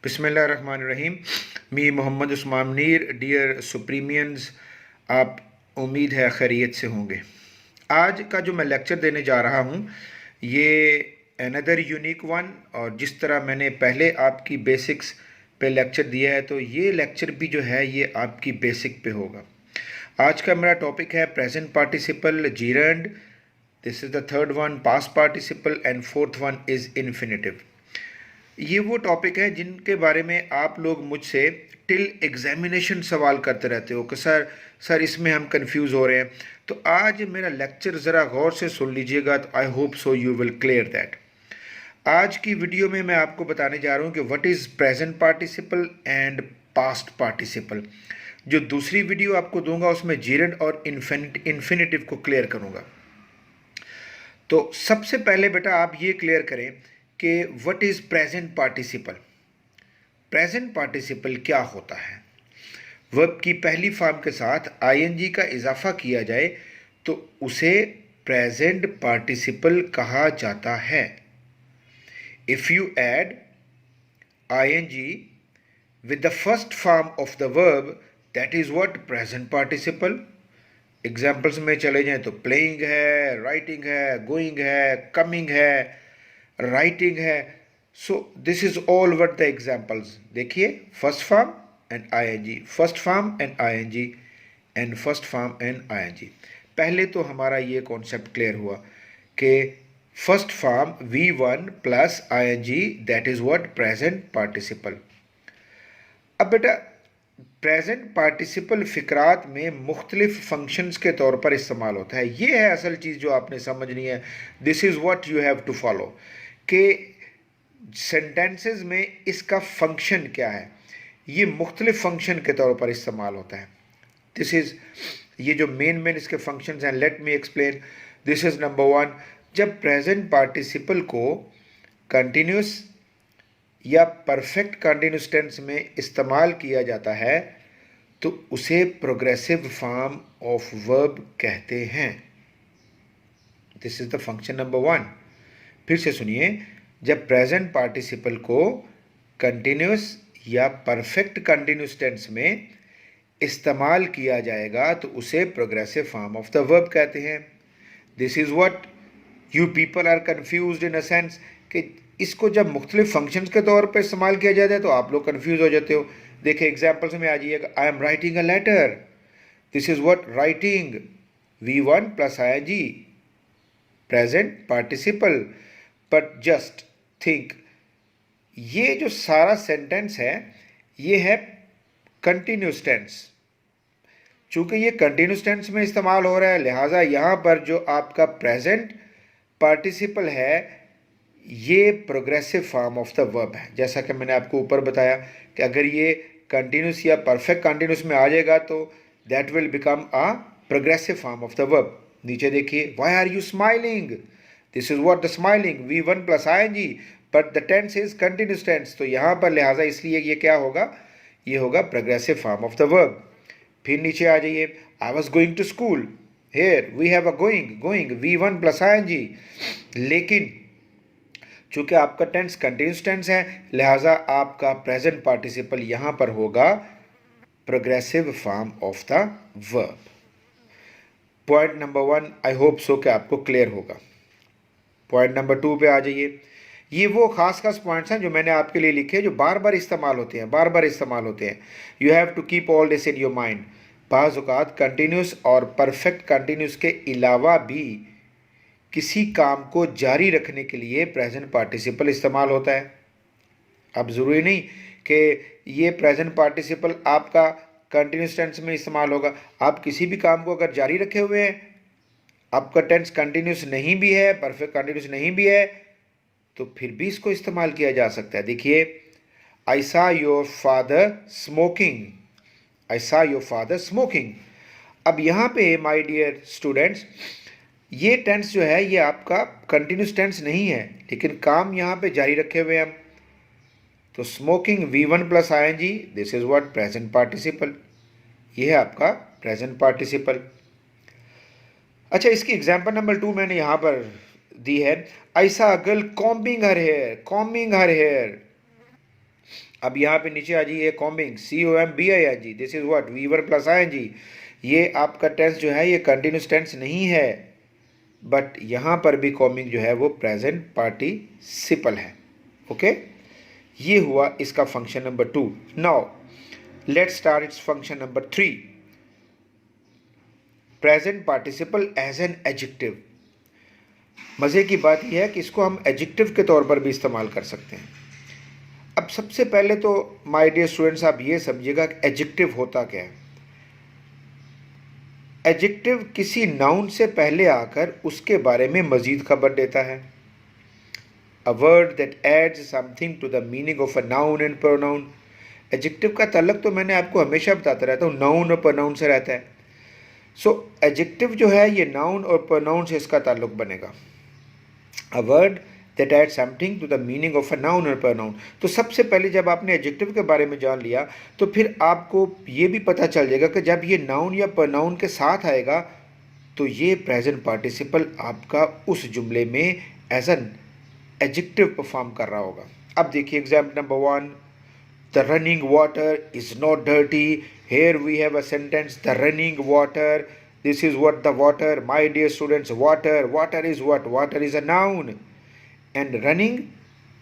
बिस्मिल्लाहिर्रहमानिर्रहीम। मी मोहम्मद उस्मान मुनीर। डियर सुप्रीमियंस, आप उम्मीद है खैरियत से होंगे। आज का जो मैं लेक्चर देने जा रहा हूँ ये अनदर यूनिक वन, और जिस तरह मैंने पहले आपकी बेसिक्स पे लेक्चर दिया है तो ये लेक्चर भी जो है ये आपकी बेसिक पे होगा। आज का मेरा टॉपिक है present participle gerund, this is the third one past participle, and fourth one is infinitive. ये वो टॉपिक है जिनके बारे में आप लोग मुझसे टिल एग्जामिनेशन सवाल करते रहते हो कि सर इसमें हम कंफ्यूज हो रहे हैं। तो आज मेरा लेक्चर ज़रा गौर से सुन लीजिएगा, तो I hope so you will clear that. आज की वीडियो में मैं आपको बताने जा रहा हूँ कि what is present participle and past participle. जो दूसरी वीडियो आपको दूंगा उसमें जीरेंड और इन्फिनेटिव को क्लियर करूँगा। तो सबसे पहले बेटा आप ये क्लियर करें कि what is present participle. Present participle क्या होता है? वर्ब की पहली फॉर्म के साथ आईएनजी का इजाफा किया जाए तो उसे प्रेजेंट पार्टिसिपल कहा जाता है। If you add ING with the first form of the verb, that is what present participle. Examples में चले जाएं तो प्लेइंग है, राइटिंग है, गोइंग है, कमिंग है, राइटिंग है। So this is all what the examples. देखिए, first form and ING, first form and ING, and first form and ING. पहले तो हमारा ये कॉन्सेप्ट क्लियर हुआ कि first form V1 plus ING, that is what present participle. अब बेटा present participle फ़िक्रात में मुख्तलिफ फंक्शंस के तौर पर इस्तेमाल होता है। ये है असल चीज़ जो आपने समझनी है। This is what you have to follow कि सेंटेंसेस में इसका फंक्शन क्या है। ये मुख्तलिफ फंक्शन के तौर पर इस्तेमाल होता है। दिस इज़ ये जो मेन इसके फंक्शंस हैं, let me explain. This is number one, जब प्रेजेंट पार्टिसिपल को कंटिन्यूस या परफेक्ट कंटिन्यूस टेंस में इस्तेमाल किया जाता है तो उसे प्रोग्रेसिव फॉर्म ऑफ वर्ब कहते हैं। This is the function number one. फिर से सुनिए, जब प्रेजेंट पार्टिसिपल को कंटिन्यूस या परफेक्ट कंटिन्यूस टेंस में इस्तेमाल किया जाएगा तो उसे progressive form of the verb कहते हैं। This is what you people are confused in a sense कि इसको जब मुख्तलिफ फंक्शंस के तौर पर इस्तेमाल किया जाता है तो आप लोग कंफ्यूज हो जाते हो। देखिए एग्जाम्पल्स में आ जाइएगा। I am writing a letter, this is what writing, V1 plus ING, present participle. But just think, ये जो सारा सेंटेंस है ये है कंटिन्यूस टेंस। चूंकि ये कंटिन्यूस टेंस में इस्तेमाल हो रहा है लिहाजा यहाँ पर जो आपका प्रेजेंट पार्टिसिपल है ये progressive form of the verb है। जैसा कि मैंने आपको ऊपर बताया कि अगर ये कंटिन्यूस या परफेक्ट कंटिन्यूस में आ जाएगा तो that will become a progressive form of the verb. नीचे देखिए, why are you smiling, this is what the smiling, V1 plus ING, but the tense is continuous tense. तो यहाँ पर लिहाजा इसलिए ये क्या होगा, ये होगा progressive form of the verb. फिर नीचे आ जाइए, I was going to school, here we have a going, going V1 plus ING. लेकिन चूंकि आपका टेंस कंटिन्यूस टेंस है लिहाजा आपका प्रेजेंट पार्टिसिपल यहां पर होगा progressive form of the verb. Point number one, I hope so कि आपको क्लियर होगा। पॉइंट नंबर टू पे आ जाइए। ये वो खास खास पॉइंट्स हैं जो मैंने आपके लिए लिखे जो बार बार इस्तेमाल होते हैं, बार बार इस्तेमाल होते हैं। You have to keep all this in your mind. बाज़ औक़ात कंटिन्यूस और परफेक्ट कंटिन्यूस के अलावा भी किसी काम को जारी रखने के लिए प्रेजेंट पार्टिसिपल इस्तेमाल होता है। अब ज़रूरी नहीं कि ये प्रेजेंट पार्टिसिपल आपका कंटिन्यूस टेंस में इस्तेमाल होगा। आप किसी भी काम को अगर जारी रखे हुए हैं, आपका टेंस कंटिन्यूस नहीं भी है, परफेक्ट कंटिन्यूस नहीं भी है, तो फिर भी इसको इस्तेमाल किया जा सकता है। देखिए, आई सा योर फादर स्मोकिंग, आई सा योर फादर स्मोकिंग। अब यहाँ पे माय डियर स्टूडेंट्स, ये टेंस जो है ये आपका कंटिन्यूस टेंस नहीं है, लेकिन काम यहाँ पे जारी रखे हुए हैं हम। तो smoking V1 plus ING, this is what present participle. ये है आपका प्रेजेंट पार्टिसिपल। अच्छा, इसकी एग्जांपल नंबर 2 मैंने यहाँ पर दी है। I saw a girl combing her hair, combing her hair. अब यहाँ पे नीचे आ जाइए, combing, COMBING, this is what, V1 plus ING। ये आपका टेंस जो है ये कंटिन्यूस टेंस नहीं है, बट यहाँ पर भी कॉम्बिंग जो है वो प्रेजेंट पार्टिसिपल है। ओके, ये हुआ इसका function number 2। Now let's start its function number 3, present participle as an adjective. मज़े की बात यह है कि इसको हम एडजेक्टिव के तौर पर भी इस्तेमाल कर सकते हैं। अब सबसे पहले तो माय डियर स्टूडेंट्स आप ये समझिएगा कि एडजेक्टिव होता क्या है। एडजेक्टिव किसी नाउन से पहले आकर उसके बारे में मज़ीद खबर देता है। A word that adds something to the meaning of a noun and pronoun. Adjective का ताल्लुक तो मैंने आपको हमेशा बताता रहता हूँ, नाउन और प्रोनाउन से रहता है। सो एडजेक्टिव जो है ये नाउन और प्रोनाउन से इसका ताल्लुक बनेगा। A word that add something to the meaning of a noun और प्रोनाउन। तो सबसे पहले जब आपने एडजेक्टिव के बारे में जान लिया तो फिर आपको ये भी पता चल जाएगा कि जब ये नाउन या प्रोनाउन के साथ आएगा तो ये प्रेजेंट पार्टिसिपल आपका उस जुमले में एज एन एडजेक्टिव परफॉर्म कर रहा होगा। अब देखिए example number 1, the running water is not dirty. Here we have a sentence, the running water, this is what the water, my dear students, water is what, water is a noun, and running,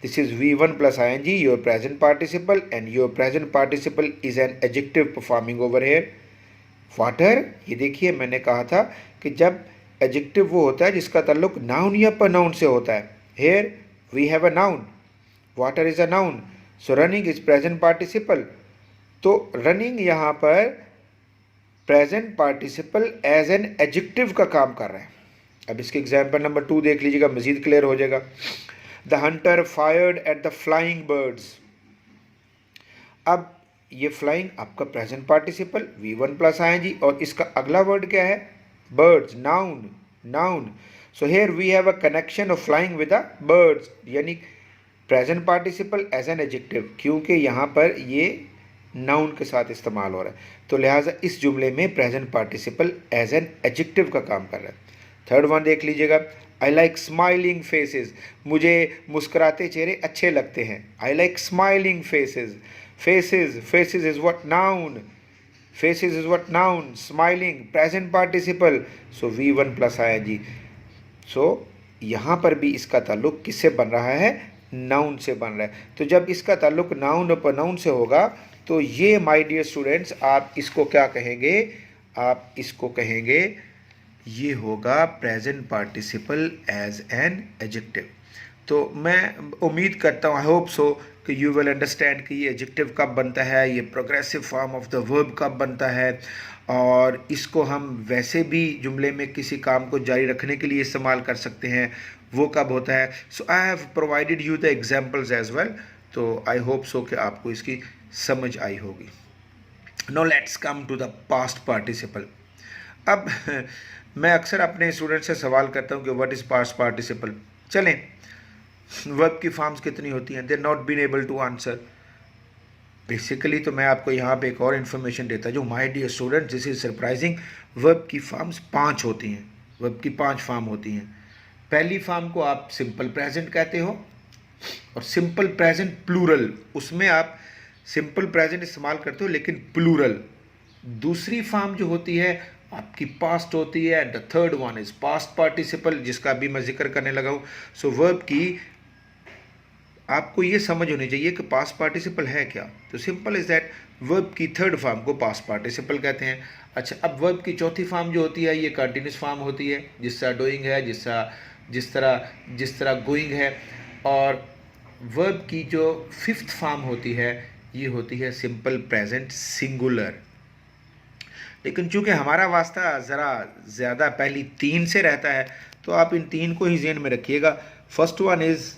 this is V1 plus ING, your present participle, and your present participle is an adjective performing over here। water, ये देखिए मैंने कहा था कि जब adjective वो होता है जिसका ताल्लुक noun या pronoun से होता है। here we have a noun, water is a noun, so running is present participle। तो running यहाँ पर present participle as an adjective का काम कर रहे हैं। अब इसके एग्जाम्पल नंबर 2 देख लीजिएगा, मजीद क्लियर हो जाएगा। The Hunter fired at the flying birds. अब ये फ्लाइंग आपका present participle V1 plus ING, और इसका अगला वर्ड क्या है, birds, noun, noun. So here we have a connection of flying with the birds, यानी present participle as an adjective, क्योंकि यहाँ पर ये नाउन के साथ इस्तेमाल हो रहा है, तो लिहाजा इस जुमले में present participle as an adjective का काम कर रहा है। थर्ड वन देख लीजिएगा, आई लाइक स्माइलिंग फेसेस, मुझे मुस्कुराते चेहरे अच्छे लगते हैं। I like smiling faces, faces, faces is what, noun, faces is what, noun, smiling present participle, so V1 plus ING। सो यहाँ पर भी इसका ताल्लुक किससे बन रहा है, नाउन से बन रहा है। तो जब इसका ताल्लुक नाउन और प्रोनाउन से होगा तो ये माय डियर स्टूडेंट्स आप इसको क्या कहेंगे, आप इसको कहेंगे ये होगा present participle as an adjective. तो मैं उम्मीद करता हूँ, आई होप सो, कि यू विल अंडरस्टैंड कि ये एडजेक्टिव कब बनता है, ये progressive form of the verb कब बनता है, और इसको हम वैसे भी जुमले में किसी काम को जारी रखने के लिए इस्तेमाल कर सकते हैं, वो कब होता है। So I have provided you the examples as well. तो आई होप सो कि आपको इसकी समझ आई होगी। No let's come to the past participle. अब मैं अक्सर अपने स्टूडेंट से सवाल करता हूँ कि व्हाट इज़ पास्ट पार्टिसिपल। चलें, वर्ब की फॉर्म्स कितनी होती हैं, they not been able to answer. Basically तो मैं आपको यहाँ पे एक और इन्फॉर्मेशन देता जो my dear student, this is surprising. Verb की फॉर्म्स 5 होती हैं, वर्ब की 5 फॉर्म होती हैं। पहली फॉर्म को आप सिंपल प्रेजेंट कहते हो, और सिंपल प्रेजेंट प्लूरल, उसमें आप सिंपल प्रेजेंट इस्तेमाल करते हो लेकिन प्लूरल। दूसरी फॉर्म जो होती है आपकी पास्ट होती है, and the third one is past participle, जिसका अभी मैं जिक्र करने लगा हूँ। सो वर्ब की आपको ये समझ होनी चाहिए कि पास्ट पार्टिसिपल है क्या। तो सिंपल इज दैट, वर्ब की थर्ड फॉर्म को पास्ट पार्टिसिपल कहते हैं। अच्छा, अब वर्ब की चौथी फॉर्म जो होती है ये कंटिन्यूस फॉर्म होती है, जिस तरह डूइंग है, जिस तरह गोइंग है। और वर्ब की जो फिफ्थ फॉर्म होती है ये होती है सिंपल प्रेजेंट सिंगुलर। लेकिन चूंकि हमारा वास्ता ज़रा ज़्यादा पहली 3 से रहता है तो आप इन 3 को ही ज़हन में रखिएगा। फर्स्ट वन इज़,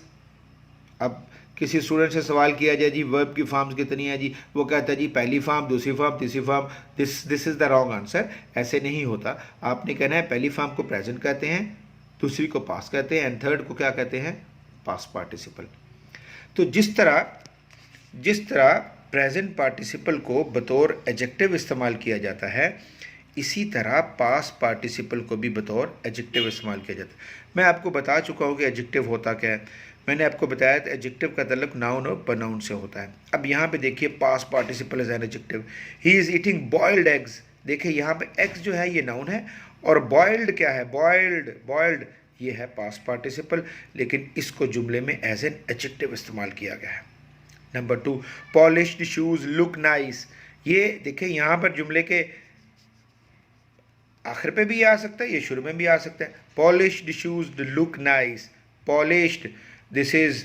अब किसी स्टूडेंट से सवाल किया जाए जी वर्ब की फॉर्म्स कितनी है जी, वो कहता है जी पहली फॉर्म, दूसरी फॉर्म, तीसरी form. This is the wrong answer. ऐसे नहीं होता। आपने कहना है पहली फॉर्म को प्रेजेंट कहते हैं, दूसरी को पास्ट कहते हैं, एंड थर्ड को क्या कहते हैं, पास्ट पार्टिसिपल। तो जिस तरह प्रेजेंट पार्टिसिपल को बतौर एडजेक्टिव इस्तेमाल किया जाता है, इसी तरह पास्ट पार्टिसिपल को भी बतौर एडजेक्टिव इस्तेमाल किया जाता है। मैं आपको बता चुका हूँ कि एडजेक्टिव होता क्या है। मैंने आपको बताया था एडजेक्टिव का ताल्लुक नाउन और प्रोनाउन से होता है। अब यहाँ पे देखिए past participle as an adjective, he is eating boiled eggs. देखिए यहाँ पे एग्स जो है ये नाउन है और बॉइल्ड क्या है, बॉइल्ड, बॉइल्ड ये है पास्ट पार्टिसिपल, लेकिन इसको जुमले में एज एन एडजेक्टिव इस्तेमाल किया गया है। Number 2, polished shoes look nice. ये देखिए यहाँ पर जुमले के आखिर पे भी आ सकता है, ये शुरू में भी आ सकता है। Polished shoes look nice, polished, this is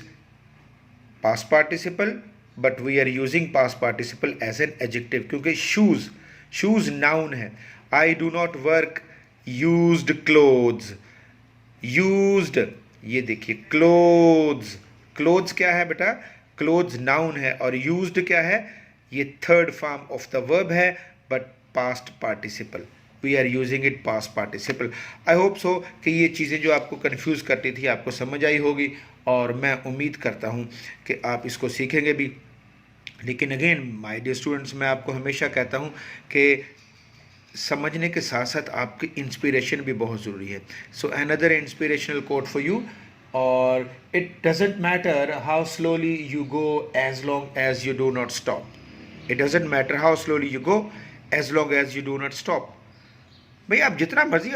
past participle but we are using past participle as an adjective, क्योंकि शूज़, शूज़ नाउन है। I do not work used clothes, used, ये देखिए क्लोथ्स, क्लोथ्स क्या है बेटा, क्लोथ्स नाउन है और used क्या है, ये third form of the verb है but past participle, we are using it past participle. I hope so कि ये चीज़ें जो आपको कंफ्यूज करती थी आपको समझ आई होगी और मैं उम्मीद करता हूँ कि आप इसको सीखेंगे भी। लेकिन अगेन माय डियर स्टूडेंट्स, मैं आपको हमेशा कहता हूँ कि समझने के साथ साथ आपकी इंस्पिरेशन भी बहुत ज़रूरी है। So another inspirational quote for you, और it doesn't matter how slowly you go as long as you do not stop. It doesn't matter how slowly you go as long as you do not stop. भाई आप जितना मर्जी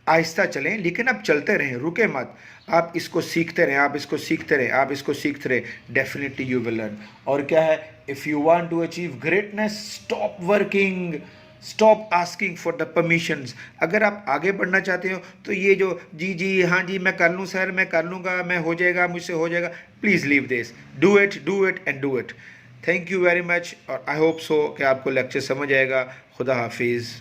आहिस्ता चलें, लेकिन आप चलते रहें, रुके मत। आप इसको सीखते रहें, आप इसको सीखते रहें, आप इसको सीखते रहें, डेफिनेटली यू विल लर्न। और क्या है, if you want to achieve greatness, stop working, stop asking for the permissions. अगर आप आगे बढ़ना चाहते हो तो ये जो जी जी हाँ जी मैं कर लूँ सर, मैं कर लूँगा, मैं हो जाएगा, मुझसे हो जाएगा, please leave this, do it and do it. Thank you very much और आई होप सो कि आपको लेक्चर समझ आएगा। खुदा हाफिज़।